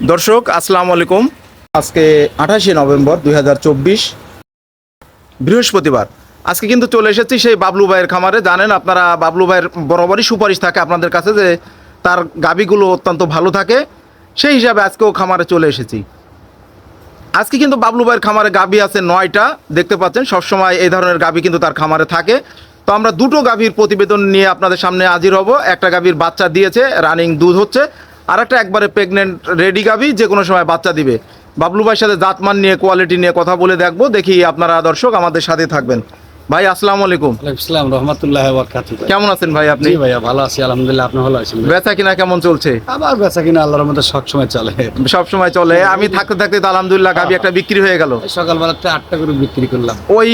দর্শক আসসালামু আলাইকুম। আজকে 28 নভেম্বর 2024 বৃহস্পতিবার। আজকে কিন্তু চলে এসেছি সেই বাবলু ভাইয়ের খামারে। জানেন আপনারা বাবলু ভাইয়ের বরাবরই সুপারিশ থাকে আপনাদের কাছে যে তার গাভীগুলো অত্যন্ত ভালো থাকে, সেই হিসাবে আজকেও খামারে চলে এসেছি। আজকে কিন্তু বাবলু ভাইয়ের খামারে গাভী আছে 9টা, দেখতে পাচ্ছেন। সবসময় এই ধরনের গাভী কিন্তু তার খামারে থাকে। তো আমরা দুটো গাভীর প্রতিবেদন নিয়ে আপনাদের সামনে হাজির হব। একটা গাভীর বাচ্চা দিয়েছে, রানিং দুধ হচ্ছে, আর একটা একবারে প্রেগনেন্ট রেডি গাভী, যে কোনো সময় বাচ্চা দিবে। বাবলু ভাইয়ের সাথে জাতমান নিয়ে, কোয়ালিটি নিয়ে কথা বলে দেখবো। দেখি আপনারা দর্শক আমাদের সাথে থাকবেন। ভাই আসসালামু আলাইকুম। আসসালাম রহমতুল্লাহ বারাকাতুহু। কেমন আছেন ভাই আপনি? জি ভাইয়া ভালো আছি আলহামদুলিল্লাহ, আপনি ভালো আছেন? বেচা কিনা কেমন চলছে? আবার বেচা কিনা আল্লাহর মধ্যে সবসময় চলে, সব সময় চলে। আমি থাকতে থাকতে তো আলহামদুলিল্লাহ গাভী একটা বিক্রি হয়ে গেল। সকালবেলাতে 8টা করে বিক্রি করলাম। ওই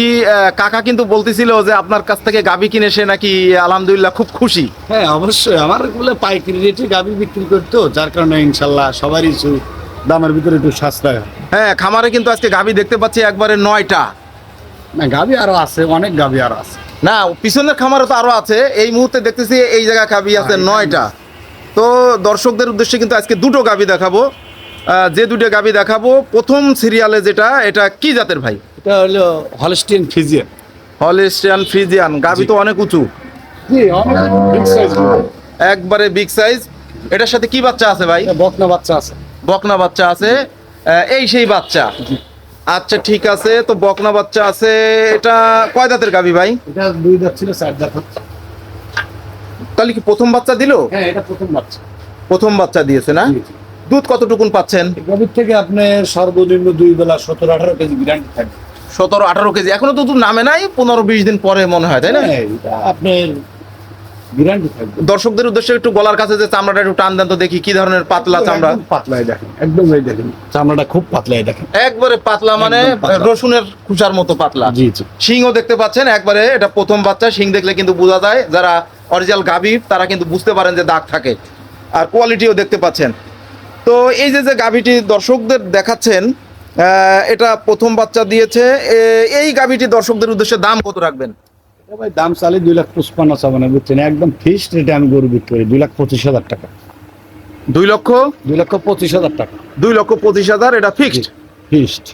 কাকা কিন্তু বলতেছিল যে আপনার কাছ থেকে গাভী কিনে সে নাকি আলহামদুলিল্লাহ খুব খুশি। হ্যাঁ অবশ্যই, আমার বলে পাইকারি রেটে গাভি বিক্রি করতো, যার কারণে ইনশাল্লাহ সবারই দামের ভিতরে একটু সাশ্রয় হয়। হ্যাঁ, খামারে কিন্তু আজকে গাভী দেখতে পাচ্ছি একবারে 9টা। না গাভি আরো আছে, অনেক গাভি আরো আছে। না, পিছনের খামারে তো আরো আছে। এই মুহূর্তে দেখতেছি এই জায়গায় গাভী আছে 9টা। তো দর্শকদের উদ্দেশ্যে কিন্তু আজকে দুটো গাভী দেখাবো। যে দুটো গাভী দেখাবো, প্রথম সিরিয়ালে যেটা, এটা কি জাতের ভাই? এটা হলো হলস্টিয়ান ফ্রিজিয়ান। হলস্টিয়ান ফ্রিজিয়ান গাভী তো অনেক উঁচু, জি অনেক বিগ সাইজ, একবারে বিগ সাইজ। এটার সাথে কি বাচ্চা আছে ভাই? বকনা বাচ্চা আছে। বকনা বাচ্চা আছে। এই সেই বাচ্চা। আচ্ছা ঠিক আছে, তো বকনা বাচ্চা আছে। এটা কয় দাঁতের গাভী ভাই? এটা 2 দাঁত ছিল, 4 দাঁত হচ্ছে। তাহলে কি প্রথম বাচ্চা দিল? হ্যাঁ এটা প্রথম বাচ্চা। প্রথম বাচ্চা দিয়েছে না? জি, জি। দুধ কতটুকুন পাচ্ছেন? গাভীর থেকে আপনি সর্বনিম্ন 2 বেলা 17-18 কেজি গ্যারান্টি থাকবে। 17-18 কেজি। এখনো তো দুধ নামে নাই, 15-20 দিন পরে মনে হয়, তাই না? হ্যাঁ, এটা আপনার গ্যারান্টি থাকবে। দর্শকদের উদ্দেশ্যে একটু গলার কাছে যে চামড়াটা একটু টান দেন তো দেখি, কি ধরনের পাতলা চামড়া। একদম পাতলাই দেখেন, একদম এই দেখেন চামড়াটা খুব পাতলাই দেখেন, একবারে পাতলা, মানে একদম পাতলা। রসুনের খোসার মতো পাতলা। জি জি। শিংও দেখতে পাচ্ছেন একবারে, এটা প্রথম বাচ্চা। শিং দেখলে কিন্তু বোঝা যায়, যারা অরিজিনাল গাভী তারা কিন্তু বুঝতে পারেন যে দাগ থাকে। আর কোয়ালিটিও দেখতে পাচ্ছেন। তো এই যে গাভীটি দর্শকদের দেখাচ্ছেন, এটা প্রথম বাচ্চা দিয়েছে। এই গাভীটি দর্শকদের উদ্দেশ্যে দাম কত রাখবেন? ভাই দাম চালে 2,55,000 চাবো না, বুঝছেন? একদম ফিক্সড রেটে আমি গরু বিক্রি করি 2,25,000 টাকা। 2,25,000 টাকা। 2,25,000 এটা ফিক্সড। ফিক্সড।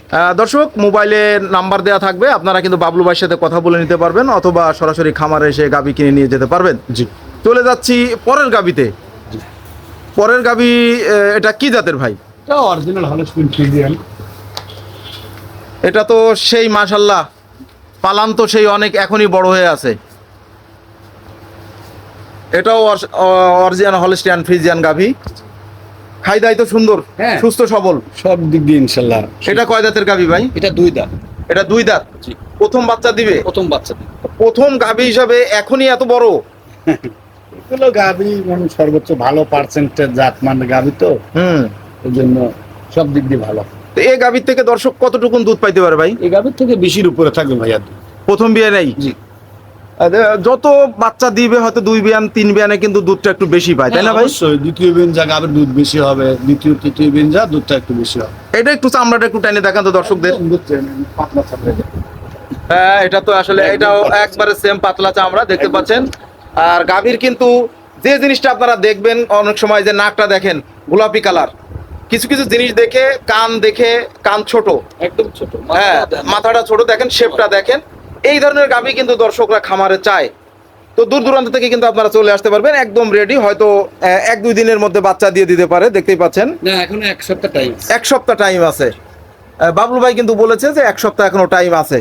দর্শক মোবাইলে নাম্বার দেওয়া থাকবে, আপনারা কিন্তু বাবলু ভাইয়ের সাথে কথা বলে নিতে পারবেন, অথবা সরাসরি খামারে এসে গাভী কিনে নিয়ে যেতে পারবেন। জি। চলে যাচ্ছি পরের গাভীতে। পরের গাভী, এটা কি জাতের ভাই? এটা অরিজিনাল হলস্টিয়ান ফ্রিজিয়ান। এটা তো সেই মাশাল্লাহ, পালান তো সেই অনেক, এখনই বড় হয়ে আছে। এটাও অরিজিনাল হলস্টিয়ান ফ্রিজিয়ান গাভী। খাই দাই তো সুন্দর, হ্যাঁ। সুস্থ সবল সব দিক দিয়ে ইনশাল্লাহ। এটা কয় দাঁতের গাভী ভাই? এটা 2 দাঁত। এটা 2 দাঁত। জি। প্রথম বাচ্চা দিবে? প্রথম বাচ্চা। প্রথম গাভী হিসাবে এখনই এত বড়? এগুলো গাভী মানে সর্বোচ্চ ভালো পার্সেন্টেজ জাত মানে গাভী তো, এই জন্য সব দিক দিয়ে ভালো। তো এই গাভীর থেকে দর্শক কতটুকুন দুধ পাইতে পারে ভাই? এই গাভীর থেকে বেশির উপরে থাকবে ভাইয়া। প্রথম বিয়ে নেই? জি। যত বাচ্চা দিবে হয়তো 2 বিয়ান 3 বিয়ানে কিন্তু দুধটা একটু বেশি পায়, তাই না ভাই? অবশ্যই দ্বিতীয় বিনজা গাভীর দুধ বেশি হবে, দ্বিতীয় তৃতীয় বিনজা দুধটা একটু বেশি হবে। এটা একটু চামড়াটা একটু টাইনে দেখান তো দর্শকদের। পাতলা চামড়া। হ্যাঁ, এটা তো আসলে এটাও একবারে সেম পাতলা চামড়া দেখতে পাচ্ছেন। আর গাভীর কিন্তু যে জিনিসটা আপনারা দেখবেন অনেক সময়, যে নাকটা দেখেন গোলাপি কালার, কিছু কিছু জিনিস দেখে, কান ছোট, একদম ছোট। হ্যাঁ মাথাটা ছোট, দেখেন শেপটা দেখেন। এই ধরনের গাভী কিন্তু দর্শকরা খামারে চায়। তো দূর দূরান্ত থেকে কিন্তু আপনারা চলে আসতে পারবেন, একদম রেডি। হয়তো 1-2 দিনের মধ্যে বাচ্চা দিয়ে দিতে পারে, দেখতেই পাচ্ছেন। না এখনো 1 সপ্তাহ টাইম। 1 সপ্তাহ টাইম আছে। বাবলু ভাই কিন্তু বলেছে যে 1 সপ্তাহ এখনো টাইম আছে।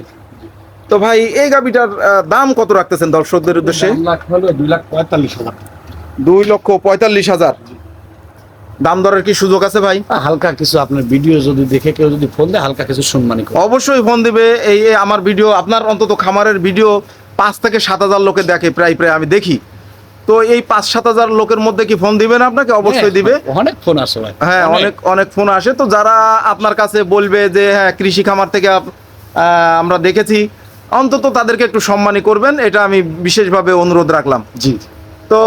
তো ভাই এই গাভীটার দাম কত রাখতেছেন দর্শকদের উদ্দেশ্যে? 2,45,000। 2,45,000 দাম দরের কি সুযোগ আছে ভাই? হালকা কিছু আপনার ভিডিও যদি দেখে কেউ যদি ফোন দেয়, হালকা কিছু সম্মানী করে। অবশ্যই ফোন দিবে। এই আমার ভিডিও, আপনার অন্তত খামারের ভিডিও 5 থেকে 7,000 লোকে দেখে, প্রায় আমি দেখি। তো এই 5-7,000 লোকের মধ্যে কি ফোন দিবেন আপনাকে? অবশ্যই দিবে। অনেক ফোন আসে ভাই। হ্যাঁ, অনেক ফোন আসে। তো যারা আপনার কাছে বলবে যে হ্যাঁ কৃষি খামার থেকে আমরা দেখেছি, অন্তত তাদেরকে একটু সম্মানী করবেন, এটা আমি বিশেষভাবে অনুরোধ রাখলাম। জি। তো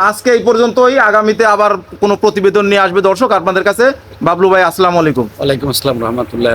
আজকে এই পর্যন্তই। আগামীতে আবার কোনো প্রতিবেদন নিয়ে আসবে দর্শক আপনাদের কাছে। বাবলু ভাই আসসালামু আলাইকুম। ওয়ালাইকুম আসসালাম রহমতুল্লাহ।